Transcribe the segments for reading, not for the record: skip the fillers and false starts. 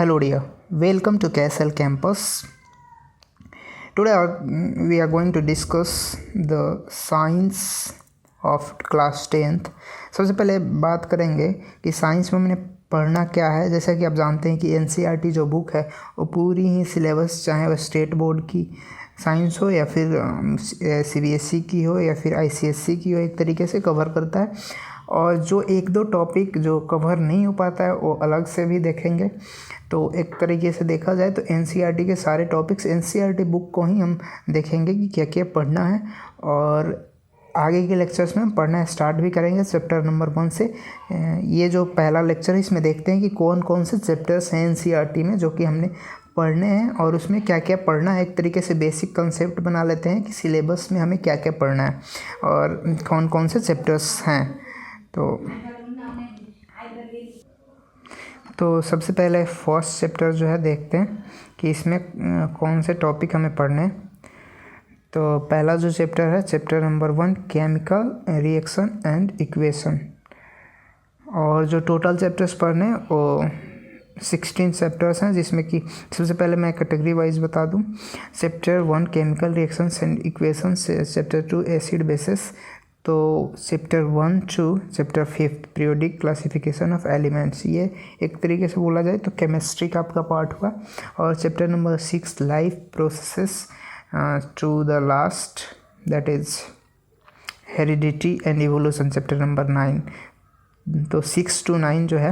Hello dear, welcome to KSL campus. Today we are going to discuss the science of class 10th. सबसे पहले बात करेंगे कि science में मैंने पढ़ना क्या है। जैसा कि आप जानते हैं कि NCERT जो बुक है वो पूरी ही सिलेबस, चाहे वह स्टेट बोर्ड की साइंस हो या फिर CBSE की हो या फिर ICSE की हो, एक तरीके से कवर करता है। और जो एक दो टॉपिक जो कवर नहीं हो पाता है वो अलग से भी देखेंगे। तो एक तरीके से देखा जाए तो NCERT के सारे टॉपिक्स NCERT बुक को ही हम देखेंगे कि क्या क्या पढ़ना है, और आगे के लेक्चर्स में हम पढ़ना स्टार्ट भी करेंगे चैप्टर नंबर 1 से। ये जो पहला लेक्चर है इसमें देखते हैं कि कौन कौन से चैप्टर्स हैं NCERT में जो कि हमने पढ़ने हैं और उसमें क्या क्या पढ़ना है। एक तरीके से बेसिक कंसेप्ट बना लेते हैं कि सिलेबस में हमें क्या क्या पढ़ना है और कौन कौन से चैप्टर्स हैं। तो सबसे पहले फर्स्ट चैप्टर जो है देखते हैं कि इसमें कौन से टॉपिक हमें पढ़ने हैं। तो पहला जो चैप्टर है chapter number 1 chemical reaction and equation, और जो टोटल चैप्टर्स पढ़ने हैं वो 16 चैप्टर्स हैं, जिसमें कि सबसे पहले मैं कैटेगरी वाइज बता दूं। Chapter 1 chemical reactions and equation, chapter 2 acid bases, तो chapter 1 to chapter 5 periodic classification of elements, ये एक तरीके से बोला जाए तो केमिस्ट्री का आपका पार्ट हुआ। और chapter number 6 life processes to the last, that is heredity and evolution, chapter number 9। तो 6 to 9 जो है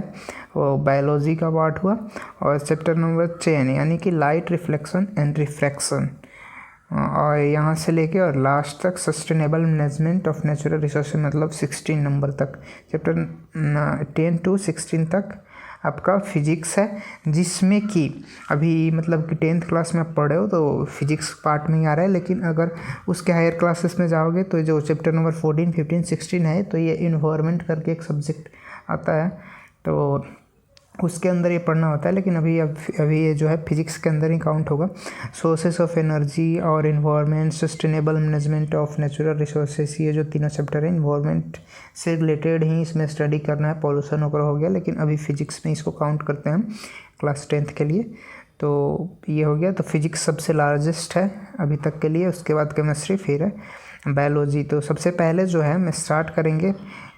वो बायोलॉजी का पार्ट हुआ। और चैप्टर नंबर 10 यानी कि लाइट रिफ्लेक्शन एंड रिफ्रैक्शन, और यहाँ से लेके और लास्ट तक sustainable management of natural resources, मतलब 16 नंबर तक। चैप्टर 10 to 16 तक आपका फिजिक्स है, जिसमें कि अभी मतलब कि 10th क्लास में आप पढ़े हो तो फिजिक्स पार्ट में ही आ रहा है, लेकिन अगर उसके हायर क्लासेस में जाओगे तो जो चैप्टर नंबर 14, 15, 16 है तो ये इन्वायरमेंट करके एक सब्जेक्ट आता है, तो उसके अंदर ये पढ़ना होता है। लेकिन अभी ये जो है फिजिक्स के अंदर ही काउंट होगा। सोर्सेस ऑफ एनर्जी और environment, sustainable management of natural resources, ये जो तीनों चैप्टर हैं इन्वायरमेंट से रिलेटेड ही इसमें स्टडी करना है। पॉल्यूशन वगैरह हो गया, लेकिन अभी फिजिक्स में इसको काउंट करते हैं हम क्लास 10th के लिए। तो ये हो गया। तो फिजिक्स सबसे लार्जेस्ट है अभी तक के लिए, उसके बाद केमिस्ट्री, फिर है बायोलॉजी। तो सबसे पहले जो है हम स्टार्ट करेंगे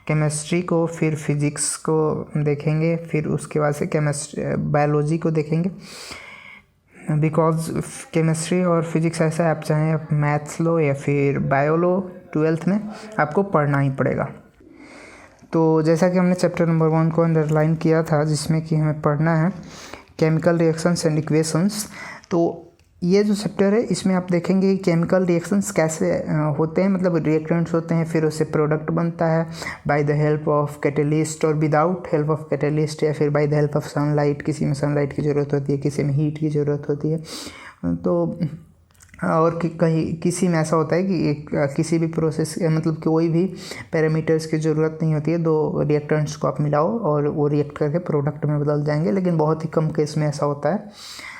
केमिस्ट्री को, फिर फिजिक्स को देखेंगे, फिर उसके बाद से बायोलॉजी को देखेंगे। बिकॉज केमिस्ट्री और फिजिक्स ऐसा है, आप चाहें आप मैथ्स लो या फिर बायो लो, 12th में आपको पढ़ना ही पड़ेगा। तो जैसा कि हमने चैप्टर नंबर 1 को अंडरलाइन किया था, जिसमें कि हमें पढ़ना है केमिकल रिएक्शंस एंड इक्वेशंस। तो ये जो चैप्टर है इसमें आप देखेंगे कि केमिकल रिएक्शंस कैसे होते हैं, मतलब रिएक्टेंट्स होते हैं, फिर उससे प्रोडक्ट बनता है bye the help of catalyst और विदाउट हेल्प ऑफ कैटलिस्ट, या फिर bye the help of sunlight. किसी में सनलाइट की ज़रूरत होती है, किसी में हीट की ज़रूरत होती है। तो और किसी में ऐसा होता है कि किसी भी प्रोसेस, मतलब कोई भी पैरामीटर्स की ज़रूरत नहीं होती है, दो रिएक्टेंट्स को आप मिलाओ और वो रिएक्ट करके प्रोडक्ट में बदल जाएंगे। लेकिन बहुत ही कम केस में ऐसा होता है।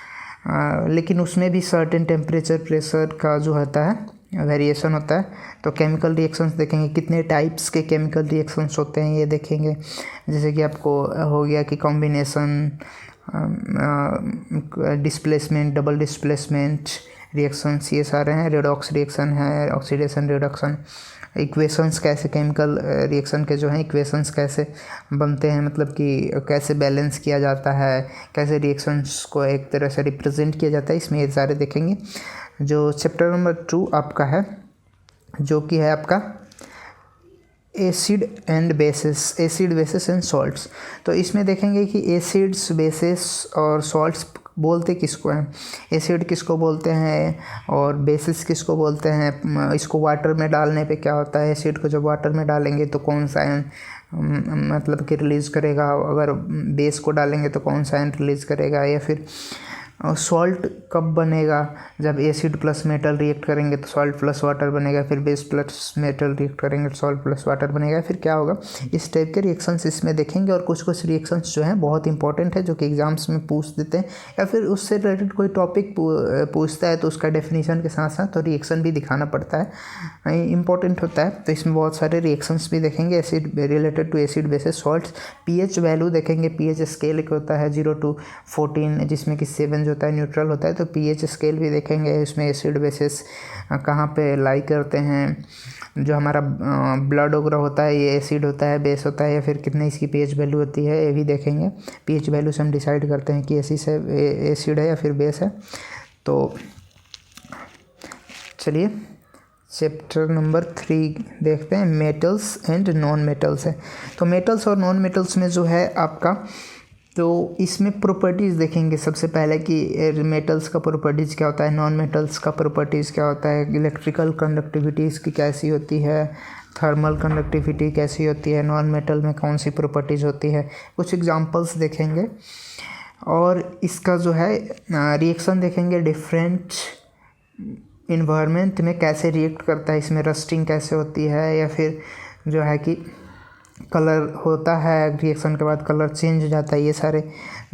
लेकिन उसमें भी सर्टेन टेम्परेचर प्रेशर का जो होता है वेरिएशन होता है। तो केमिकल रिएक्शंस देखेंगे, कितने टाइप्स के केमिकल रिएक्शंस होते हैं ये देखेंगे। जैसे कि आपको हो गया कि combination, displacement, double displacement reactions, ये सारे हैं। रेडॉक्स रिएक्शन है, ऑक्सीडेशन रिडक्शन, इक्वेशंस कैसे केमिकल रिएक्शन के जो हैं इक्वेशंस कैसे बनते हैं, मतलब कि कैसे बैलेंस किया जाता है, कैसे रिएक्शंस को एक तरह से रिप्रेजेंट किया जाता है, इसमें ये सारे देखेंगे। जो चैप्टर नंबर 2 आपका है, जो कि है आपका acid and bases, acid basis and salts. तो इसमें देखेंगे कि एसिड्स, बेसिस और सॉल्ट्स बोलते किसको हैं, एसिड किसको बोलते हैं और बेसिस किसको बोलते हैं। इसको वाटर में डालने पे क्या होता है, एसिड को जब वाटर में डालेंगे तो कौन सा आयन मतलब कि रिलीज़ करेगा, अगर बेस को डालेंगे तो कौन सा आयन रिलीज़ करेगा, या फिर सॉल्ट कब बनेगा, जब एसिड प्लस मेटल रिएक्ट करेंगे तो सॉल्ट प्लस वाटर बनेगा, फिर बेस प्लस मेटल रिएक्ट करेंगे तो सॉल्ट प्लस वाटर बनेगा, फिर क्या होगा। इस टाइप के रिएक्शंस इसमें देखेंगे। और कुछ कुछ रिएक्शंस जो हैं बहुत इंपॉर्टेंट है, जो कि एग्जाम्स में पूछ देते हैं, या फिर उससे रिलेटेड कोई टॉपिक पूछता है तो उसका डेफिनेशन के साथ साथ तो रिएक्शन भी दिखाना पड़ता है, इंपॉर्टेंट होता है। तो इसमें बहुत सारे रिएक्शंस भी देखेंगे, acid related to acid bases salts. PH value देखेंगे, पीएच स्केल एक होता है 0 to 14, जिसमें कि 7 जो होता है न्यूट्रल होता है। तो पीएच स्केल भी देखेंगे, इसमें एसिड बेसिस कहाँ पे लाई करते हैं, जो हमारा ब्लड वगैरह होता है ये एसिड होता है, बेस होता है, या फिर कितने इसकी पीएच वैल्यू होती है, ये भी देखेंगे। पीएच वैल्यू से हम डिसाइड करते हैं कि एसिड है या फिर बेस है। तो चलिए चैप्टर नंबर 3 देखते हैं, मेटल्स एंड नॉन मेटल्स है। तो मेटल्स और नॉन मेटल्स में जो है आपका, तो इसमें प्रॉपर्टीज़ देखेंगे सबसे पहले कि मेटल्स का प्रॉपर्टीज़ क्या होता है, नॉन मेटल्स का प्रॉपर्टीज़ क्या होता है, इलेक्ट्रिकल कंडक्टिविटी इसकी कैसी होती है, थर्मल कंडक्टिविटी कैसी होती है, नॉन मेटल में कौन सी प्रॉपर्टीज़ होती है, कुछ एग्जांपल्स देखेंगे। और इसका जो है रिएक्शन देखेंगे, डिफरेंट इन्वायरमेंट में कैसे रिएक्ट करता है, इसमें रस्टिंग कैसे होती है, या फिर जो है कि कलर होता है, रिएक्शन के बाद कलर चेंज हो जाता है, ये सारे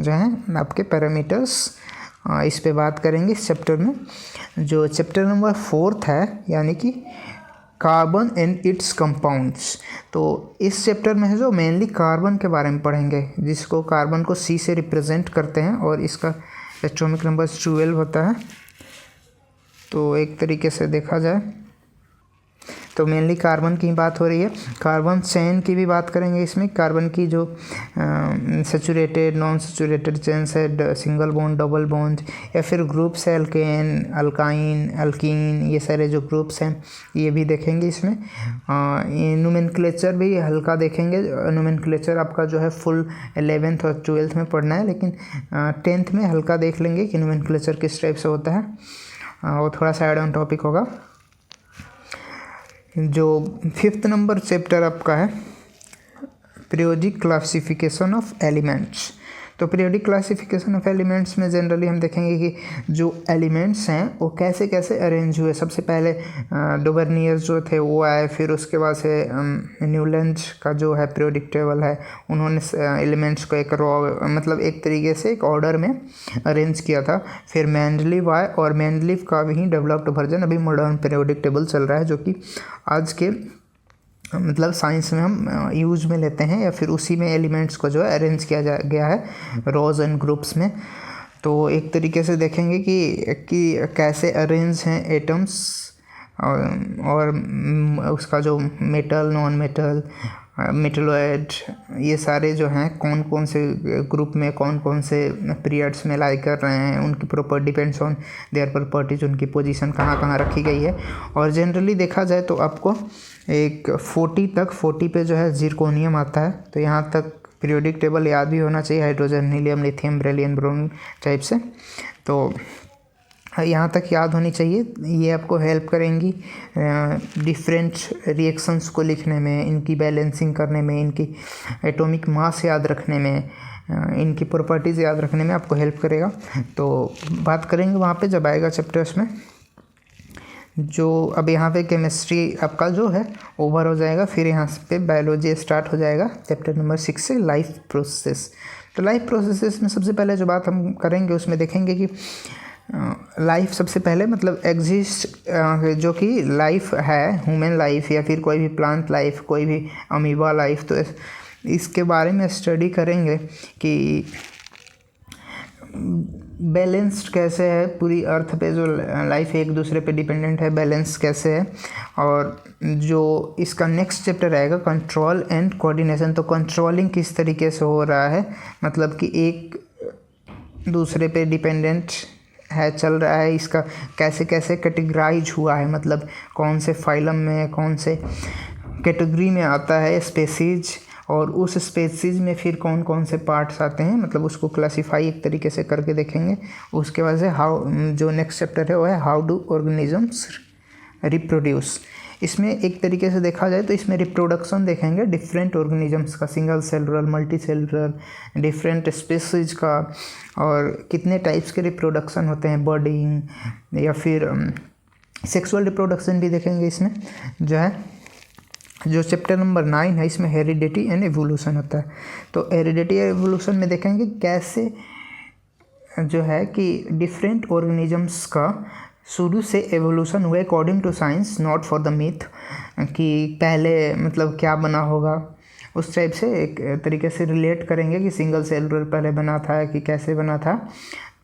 जो हैं आपके पैरामीटर्स इस पे बात करेंगे इस चैप्टर में। जो चैप्टर नंबर 4 है, यानी कि कार्बन एंड इट्स कंपाउंड्स। तो इस चैप्टर में है जो मेनली कार्बन के बारे में पढ़ेंगे, जिसको कार्बन को C से रिप्रेजेंट करते हैं, और इसका एटॉमिक नंबर 12 होता है। तो एक तरीके से देखा जाए तो मेनली कार्बन की बात हो रही है। कार्बन चेन की भी बात करेंगे इसमें, कार्बन की जो सैचुरेटेड नॉन सैचुरेटेड चेन्स है, सिंगल बॉन्ड, डबल बॉन्ड, या फिर ग्रुप्स है, अल्केन, अल्काइन, अल्कीन, ये सारे जो ग्रुप्स हैं ये भी देखेंगे इसमें। नोमेनक्लेचर भी हल्का देखेंगे। नोमेनक्लेचर आपका जो है फुल 11th और 12th में पढ़ना है, लेकिन 10th में हल्का देख लेंगे कि नोमेनक्लेचर किस टाइप से होता है, वो थोड़ा सा एड ऑन टॉपिक होगा। जो 5th नंबर चैप्टर आपका है, पीरियोडिक क्लासिफिकेशन ऑफ एलिमेंट्स। तो पीरियोडिक क्लासिफिकेशन ऑफ एलिमेंट्स में जनरली हम देखेंगे कि जो एलिमेंट्स हैं वो कैसे कैसे अरेंज हुए। सबसे पहले डोवर्नियर जो थे वो आए, फिर उसके बाद से न्यूलैंड का जो है पीरियोडिक टेबल है, उन्होंने एलिमेंट्स को एक मतलब एक तरीके से एक ऑर्डर में अरेंज किया था। फिर मेंडलीव आए, और मेंडलीव का भी डेवलप्ड वर्जन अभी मॉडर्न पीरियोडिक टेबल चल रहा है, जो कि आज के मतलब साइंस में हम यूज में लेते हैं, या फिर उसी में एलिमेंट्स को जो है अरेंज किया गया है रोज एंड ग्रुप्स में। तो एक तरीके से देखेंगे कि कैसे अरेंज हैं एटम्स, और उसका जो मेटल, नॉन मेटल, मेटलॉइड, ये सारे जो हैं कौन कौन से ग्रुप में कौन कौन से पीरियड्स में लाई कर रहे हैं, उनकी proper depends on their properties, उनकी पोजीशन कहाँ कहाँ रखी गई है। और जनरली देखा जाए तो आपको एक 40 पे जो है जिरकोनियम आता है। तो यहाँ तक पीरियोडिक टेबल याद भी होना चाहिए, hydrogen, helium, lithium, beryllium, bromine type से। तो यहाँ तक याद होनी चाहिए, ये आपको हेल्प करेंगी डिफरेंट रिएक्शंस को लिखने में, इनकी बैलेंसिंग करने में, इनकी एटॉमिक मास याद रखने में, इनकी प्रॉपर्टीज़ याद रखने में आपको हेल्प करेगा। तो बात करेंगे वहाँ पे जब आएगा चैप्टर्स में। जो अब यहाँ पे केमिस्ट्री आपका जो है ओवर हो जाएगा, फिर यहाँ पे बायोलॉजी स्टार्ट हो जाएगा चैप्टर नंबर 6 से, लाइफ प्रोसेस। तो लाइफ प्रोसेसेस में सबसे पहले जो बात हम करेंगे उसमें देखेंगे कि लाइफ सबसे पहले मतलब एग्जिस्ट, जो कि लाइफ है, ह्यूमन लाइफ या फिर कोई भी प्लांट लाइफ, कोई भी अमीबा लाइफ। तो इसके बारे में स्टडी करेंगे कि बैलेंस्ड कैसे है पूरी अर्थ पे, जो लाइफ एक दूसरे पे डिपेंडेंट है, बैलेंस कैसे है। और जो इसका नेक्स्ट चैप्टर आएगा कंट्रोल एंड कोऑर्डिनेशन। तो कंट्रोलिंग किस तरीके से हो रहा है, मतलब कि एक दूसरे पे डिपेंडेंट है, चल रहा है, इसका कैसे कैसे कैटेगराइज हुआ है, मतलब कौन से फाइलम में कौन से कैटेगरी में आता है स्पेसीज, और उस स्पेसीज में फिर कौन कौन से पार्ट्स आते हैं, मतलब उसको क्लासीफाई एक तरीके से करके देखेंगे। उसके बाद से हाउ, जो नेक्स्ट चैप्टर है वो है हाउ डू ऑर्गेनिजम्स रिप्रोड्यूस। इसमें एक तरीके से देखा जाए तो इसमें रिप्रोडक्शन देखेंगे डिफरेंट ऑर्गेनिजम्स का, single cellular, multi cellular, different species का, और कितने टाइप्स के रिप्रोडक्शन होते हैं, बर्डिंग या फिर सेक्सुअल रिप्रोडक्शन भी देखेंगे इसमें जो है। जो चैप्टर नंबर 9 है इसमें हेरिडिटी एंड एवोल्यूशन होता है। तो हेरिडिटी और एवोल्यूशन में देखेंगे कैसे जो है कि डिफरेंट ऑर्गेनिजम्स का शुरू से एवोल्यूशन हुआ according to science, not for the myth, कि पहले मतलब क्या बना होगा, उस टाइप से एक तरीके से रिलेट करेंगे कि सिंगल सेलुलर पहले बना था कि कैसे बना था।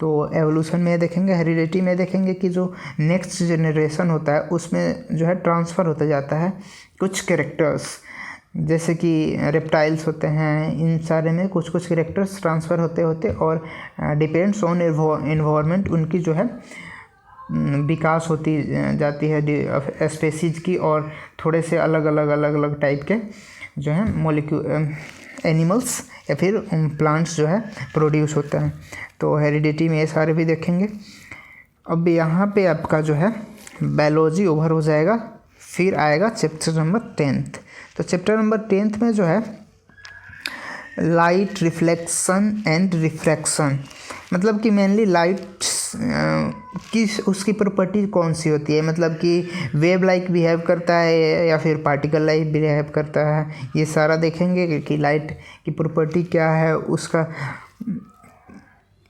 तो एवोल्यूशन में देखेंगे, हेरिडिटी में देखेंगे कि जो नेक्स्ट जनरेशन होता है उसमें जो है ट्रांसफ़र होता जाता है कुछ कैरेक्टर्स, जैसे कि रेप्टाइल्स होते हैं, इन सारे में कुछ कुछ कैरेक्टर्स ट्रांसफ़र होते होते और डिपेंड्स ऑन एनवायरनमेंट उनकी जो है विकास होती जाती है स्पेसीज की, और थोड़े से अलग अलग टाइप के जो है मॉलिक्यूल एनिमल्स या फिर प्लांट्स जो है प्रोड्यूस होता है। तो हेरिडिटी में ये सारे भी देखेंगे। अब यहाँ पे आपका जो है बायोलॉजी ओवर हो जाएगा, फिर आएगा चैप्टर नंबर 10th। तो चैप्टर नंबर 10th में जो है लाइट रिफ्लेक्शन एंड रिफ्रैक्शन, मतलब कि मेनली लाइट की उसकी प्रॉपर्टी कौन सी होती है, मतलब कि वेव लाइक बिहेव करता है या फिर पार्टिकल लाइक बिहेव करता है, ये सारा देखेंगे कि लाइट की प्रॉपर्टी क्या है, उसका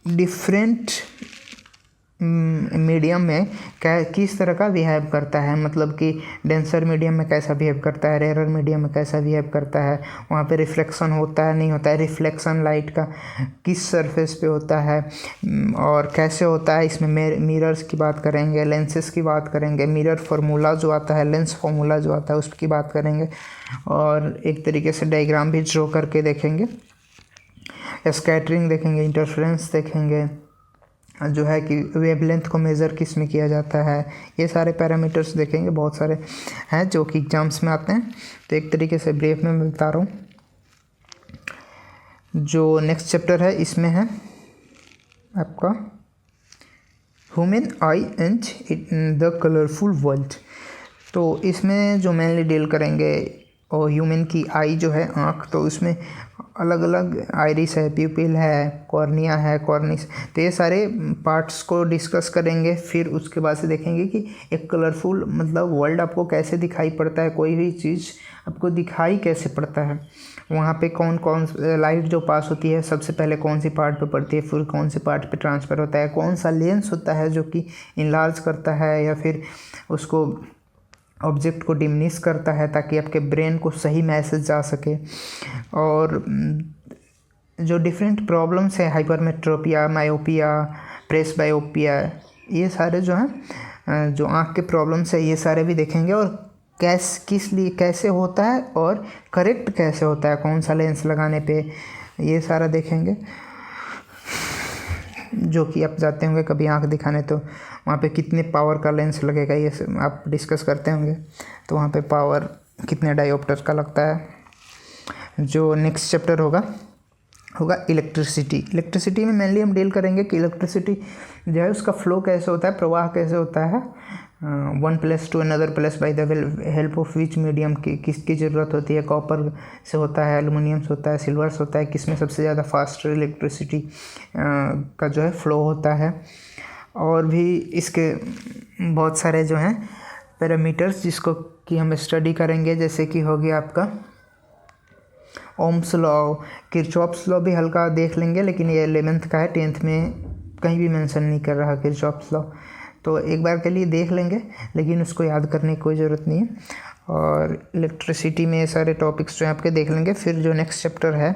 डिफरेंट मीडियम में किस तरह का बिहेव करता है, मतलब कि डेंसर मीडियम में कैसा बिहेव करता है, रेयर मीडियम में कैसा बिहेव करता है, वहाँ पे रिफ्लेक्शन होता है नहीं होता है, रिफ्लेक्शन लाइट का किस सरफेस पे होता है और कैसे होता है। इसमें मिरर्स की बात करेंगे, लेंसेज की बात करेंगे, मिरर फार्मूला जो आता है, लेंस फार्मूला जो आता है उसकी बात करेंगे, और एक तरीके से डायग्राम भी ड्रॉ करके देखेंगे, स्कैटरिंग देखेंगे, इंटरफेरेंस देखेंगे, जो है कि वेवलेंथ को मेज़र किस में किया जाता है, ये सारे पैरामीटर्स देखेंगे। बहुत सारे हैं जो कि एग्जाम्स में आते हैं, तो एक तरीके से ब्रीफ में मैं बता रहा हूँ। जो नेक्स्ट चैप्टर है इसमें है आपका human I and the colourful world. तो इसमें जो मेनली डील करेंगे और ह्यूमन की आई जो है आँख, तो उसमें अलग अलग आइरिस है, प्यूपिल है, कॉर्निया है, कॉर्निस, तो ये सारे पार्ट्स को डिस्कस करेंगे। फिर उसके बाद से देखेंगे कि एक कलरफुल मतलब वर्ल्ड आपको कैसे दिखाई पड़ता है, कोई भी चीज़ आपको दिखाई कैसे पड़ता है, वहाँ पे कौन कौन लाइट जो पास होती है सबसे पहले कौन सी पार्ट पे पड़ती है, फिर कौन सी पार्ट पे ट्रांसफ़र होता है, कौन सा लेंस होता है जो कि इनलार्ज करता है या फिर उसको ऑब्जेक्ट को डिमिनिश करता है ताकि आपके ब्रेन को सही मैसेज जा सके। और जो डिफरेंट प्रॉब्लम्स है, हाइपरमेट्रोपिया, मायोपिया, प्रेसबायोपिया, ये सारे जो हैं जो आँख के प्रॉब्लम्स है ये सारे भी देखेंगे, और किस लिए कैसे होता है और करेक्ट कैसे होता है, कौन सा लेंस लगाने पे, ये सारा देखेंगे। जो कि आप जाते होंगे कभी आँख दिखाने, तो वहाँ पे कितने पावर का लेंस लगेगा ये आप डिस्कस करते होंगे, तो वहाँ पे पावर कितने डायोप्टर का लगता है। जो नेक्स्ट चैप्टर होगा इलेक्ट्रिसिटी। इलेक्ट्रिसिटी में मेनली हम डील करेंगे कि इलेक्ट्रिसिटी जो है उसका फ्लो कैसे होता है, प्रवाह कैसे होता है, one place to another place by the help of which medium की किसकी ज़रूरत होती है, कॉपर से होता है, एलुमिनियम से होता है, सिल्वर से होता है, किस में सबसे ज़्यादा फास्ट इलेक्ट्रिसिटी का जो है फ्लो होता है। और भी इसके बहुत सारे जो हैं पैरामीटर्स जिसको कि हम स्टडी करेंगे, जैसे कि हो गया आपका ओम्स लॉ, किरचॉफ्स लॉ भी हल्का देख लेंगे, लेकिन ये 11th का है, 10th में कहीं भी मेंशन नहीं कर रहा किरचॉफ्स लॉ, तो एक बार के लिए देख लेंगे, लेकिन उसको याद करने की कोई ज़रूरत नहीं है। और इलेक्ट्रिसिटी में ये सारे टॉपिक्स जो आपके देख लेंगे। फिर जो नेक्स्ट चैप्टर है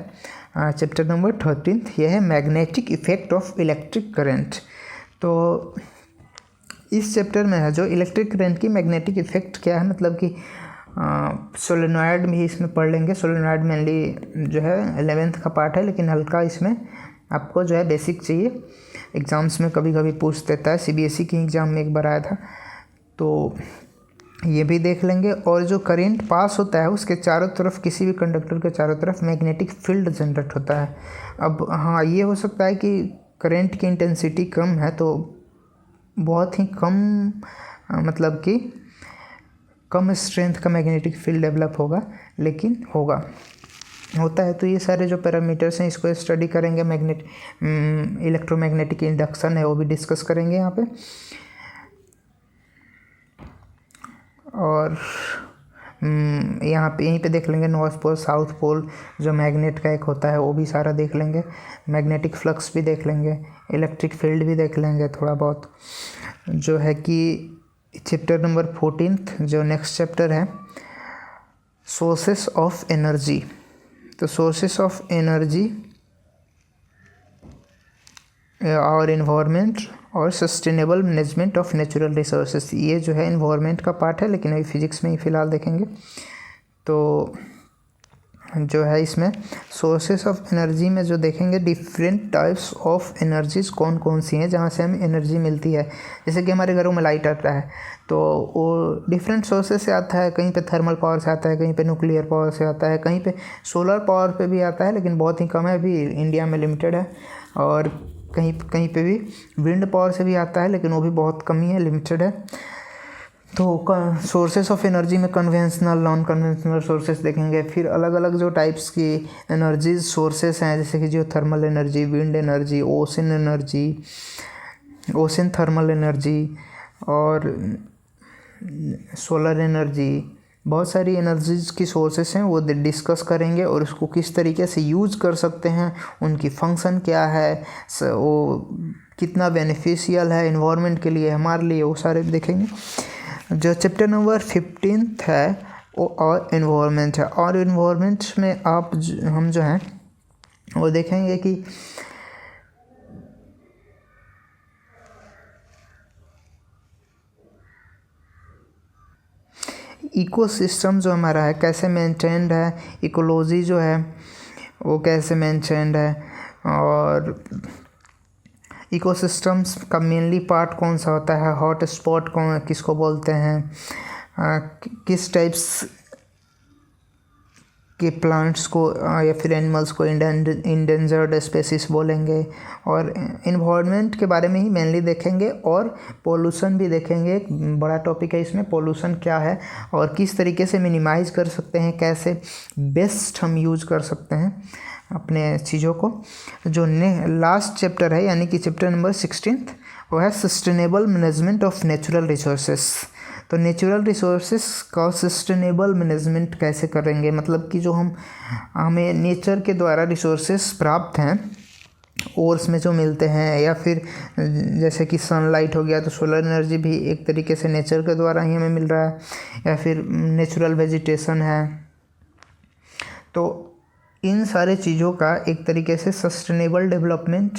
चैप्टर नंबर 13, यह है magnetic effect of electric current. तो इस चैप्टर में है जो इलेक्ट्रिक करंट की मैग्नेटिक इफेक्ट क्या है, मतलब कि सोलेनॉइड भी इसमें पढ़ लेंगे। सोलेनॉइड मेनली जो है 11th का पार्ट है, लेकिन हल्का इसमें आपको जो है बेसिक चाहिए, एग्ज़ाम्स में कभी कभी पूछ देता है, CBSE की एग्ज़ाम में एक बार आया था, तो ये भी देख लेंगे। और जो करंट पास होता है उसके चारों तरफ, किसी भी कंडक्टर के चारों तरफ मैग्नेटिक फील्ड जनरेट होता है। अब हाँ, ये हो सकता है कि करंट की इंटेंसिटी कम है तो बहुत ही कम मतलब कि कम स्ट्रेंथ का मैग्नेटिक फील्ड डेवलप होगा, लेकिन होता है। तो ये सारे जो पैरामीटर्स हैं इसको स्टडी करेंगे। इलेक्ट्रोमैग्नेटिक इंडक्शन है वो भी डिस्कस करेंगे यहाँ पे। और यहाँ पे यहीं पे देख लेंगे नॉर्थ पोल साउथ पोल जो मैग्नेट का एक होता है वो भी सारा देख लेंगे। मैग्नेटिक फ्लक्स भी देख लेंगे, इलेक्ट्रिक फील्ड भी देख लेंगे थोड़ा बहुत। जो है कि चैप्टर नंबर 14 जो नेक्स्ट चैप्टर है सोर्सेस ऑफ एनर्जी। तो सोर्सेस ऑफ एनर्जी और इन्वायरमेंट और sustainable management of natural resources, ये जो है इन्वायरमेंट का पार्ट है, लेकिन अभी फिजिक्स में ही फ़िलहाल देखेंगे। तो जो है इसमें सोर्सेस ऑफ एनर्जी में जो देखेंगे डिफरेंट टाइप्स ऑफ एनर्जीज़ कौन कौन सी हैं जहाँ से हमें एनर्जी मिलती है। जैसे कि हमारे घरों में लाइट आता है तो वो डिफरेंट सोर्सेस से आता है, कहीं पे थर्मल पावर से आता है, कहीं पे न्यूक्लियर पावर से आता है, कहीं पे सोलर पावर पे भी आता है, लेकिन बहुत ही कम है, अभी इंडिया में लिमिटेड है। और कहीं पे भी विंड पावर से भी आता है, लेकिन वो भी बहुत कम ही है, लिमिटेड है। तो सोर्सेस ऑफ एनर्जी में कन्वेंशनल नॉन कन्वेंशनल सोर्सेस देखेंगे। फिर अलग अलग जो टाइप्स की एनर्जीज सोर्सेस हैं, जैसे कि जो thermal energy, wind energy, ocean energy, ocean thermal energy और सोलर एनर्जी, बहुत सारी एनर्जीज की सोर्सेस हैं वो डिस्कस करेंगे। और उसको किस तरीके से यूज कर सकते हैं, उनकी फंक्शन क्या है, वो कितना बेनिफिशियल है इन्वायरमेंट के लिए, हमारे लिए, वो सारे देखेंगे। जो चैप्टर नंबर 15 है वो और इन्वायरमेंट है। और इन्वायरमेंट में हम जो हैं वो देखेंगे कि इकोसिस्टम जो हमारा है कैसे मेंटेन्ड है, इकोलॉजी जो है वो कैसे मेंटेन्ड है, और इकोसिस्टम्स का मेनली पार्ट कौन सा होता है, हॉट स्पॉट कौन किसको बोलते हैं, किस टाइप्स के प्लांट्स को या फिर एनिमल्स को इंडेंजर्ड स्पेसीज बोलेंगे। और इन्वायरमेंट के बारे में ही मेनली देखेंगे। और पोल्यूशन भी देखेंगे, एक बड़ा टॉपिक है इसमें, पोल्यूशन क्या है और किस तरीके से मिनिमाइज़ कर सकते हैं, कैसे बेस्ट हम यूज कर सकते हैं अपने चीज़ों को। जो लास्ट चैप्टर है यानी कि चैप्टर नंबर 16 वो है sustainable management of natural resources. तो नेचुरल रिसोर्सेस का सस्टेनेबल मैनेजमेंट कैसे करेंगे, मतलब कि जो हमें नेचर के द्वारा रिसोर्सेस प्राप्त हैं, ओर्स में जो मिलते हैं, या फिर जैसे कि सनलाइट हो गया तो सोलर एनर्जी भी एक तरीके से नेचर के द्वारा ही हमें मिल रहा है, या फिर नेचुरल वेजिटेशन है। तो इन सारे चीज़ों का एक तरीके से सस्टेनेबल डेवलपमेंट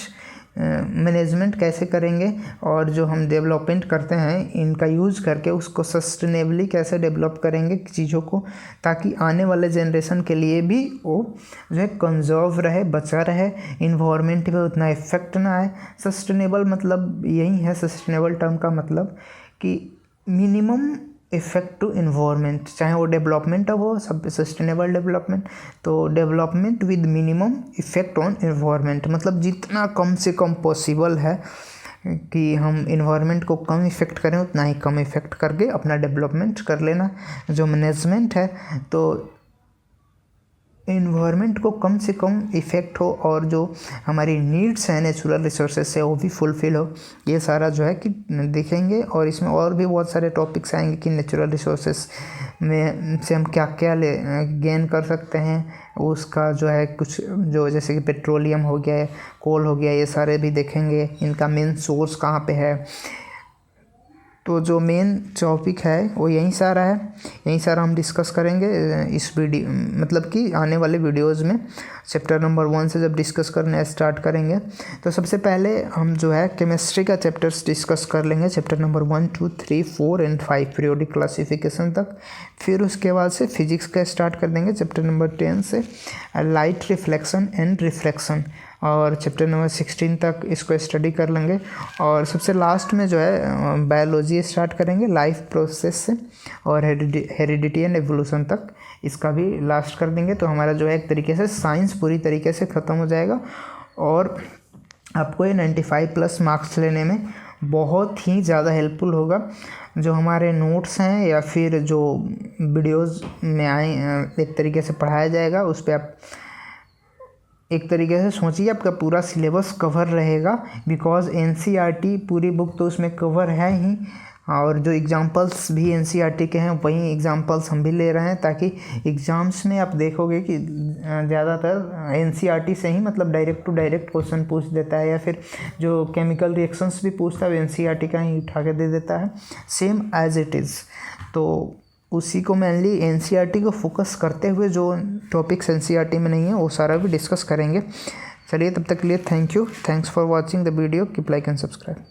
मैनेजमेंट कैसे करेंगे, और जो हम डेवलपमेंट करते हैं इनका यूज़ करके उसको सस्टेनेबली कैसे डेवलप करेंगे चीज़ों को, ताकि आने वाले जनरेशन के लिए भी वो जो है कंजर्व रहे, बचा रहे, इन्वायरमेंट पे उतना इफेक्ट ना आए। सस्टेनेबल मतलब यही है, सस्टेनेबल टर्म का मतलब कि मिनिमम इफेक्ट टू इन्वायरमेंट, चाहे वो डेवलपमेंट अब हो, सब सस्टेनेबल डेवलपमेंट। तो development with minimum effect on environment, मतलब जितना कम से कम पॉसिबल है कि हम इन्वायरमेंट को कम इफेक्ट करें, उतना ही कम इफेक्ट करके अपना डेवलपमेंट कर लेना। जो मैनेजमेंट है तो इन्वायरमेंट को कम से कम इफ़ेक्ट हो और जो हमारी नीड्स हैं नेचुरल रिसोर्सेज से वो भी फुलफ़िल हो, ये सारा जो है कि देखेंगे। और इसमें और भी बहुत सारे टॉपिक्स आएंगे कि नेचुरल रिसोर्सेज में से हम क्या क्या गेन कर सकते हैं, उसका जो है कुछ जो जैसे कि पेट्रोलियम हो गया, कोल हो गया, ये सारे भी देखेंगे, इनका मेन सोर्स कहाँ पे है। तो जो मेन टॉपिक है वो यहीं सारा है, यहीं सारा हम डिस्कस करेंगे इस वीडियो, मतलब कि आने वाले वीडियोज़ में। चैप्टर नंबर 1 से जब डिस्कस करने स्टार्ट करेंगे तो सबसे पहले हम जो है केमिस्ट्री का चैप्टर्स डिस्कस कर लेंगे, chapter number 1, 2, 3, 4 and 5 periodic classification तक। फिर उसके बाद से फिजिक्स का स्टार्ट कर देंगे, चैप्टर नंबर 10 से लाइट रिफ्लेक्शन एंड रिफ्रैक्शन, और चैप्टर नंबर 16 तक इसको स्टडी कर लेंगे। और सबसे लास्ट में जो है बायोलॉजी स्टार्ट करेंगे लाइफ प्रोसेस से, और हेरिडिटी एंड एवोल्यूशन तक इसका भी लास्ट कर देंगे। तो हमारा जो है एक तरीके से साइंस पूरी तरीके से ख़त्म हो जाएगा, और आपको ये 95+ मार्क्स लेने में बहुत ही ज़्यादा हेल्पफुल होगा। जो हमारे नोट्स हैं या फिर जो वीडियोज़ में आए एक तरीके से पढ़ाया जाएगा, उस पर आप एक तरीके से सोचिए आपका पूरा सिलेबस कवर रहेगा, बिकॉज एनसीईआरटी पूरी बुक तो उसमें कवर है ही, और जो एग्जांपल्स भी एनसीईआरटी के हैं वही एग्जांपल्स हम भी ले रहे हैं, ताकि एग्ज़ाम्स में आप देखोगे कि ज़्यादातर एनसीईआरटी से ही मतलब डायरेक्ट टू डायरेक्ट क्वेश्चन पूछ देता है, या फिर जो केमिकल रिएक्शंस भी पूछता है वो एनसीईआरटी का ही उठा के दे देता है सेम एज इट इज़। तो उसी को मेनली एनसीईआरटी को फोकस करते हुए जो टॉपिक्स एनसीईआरटी में नहीं है वो सारा भी डिस्कस करेंगे। चलिए तब तक के लिए thank you, thanks for watching the video, keep like and subscribe.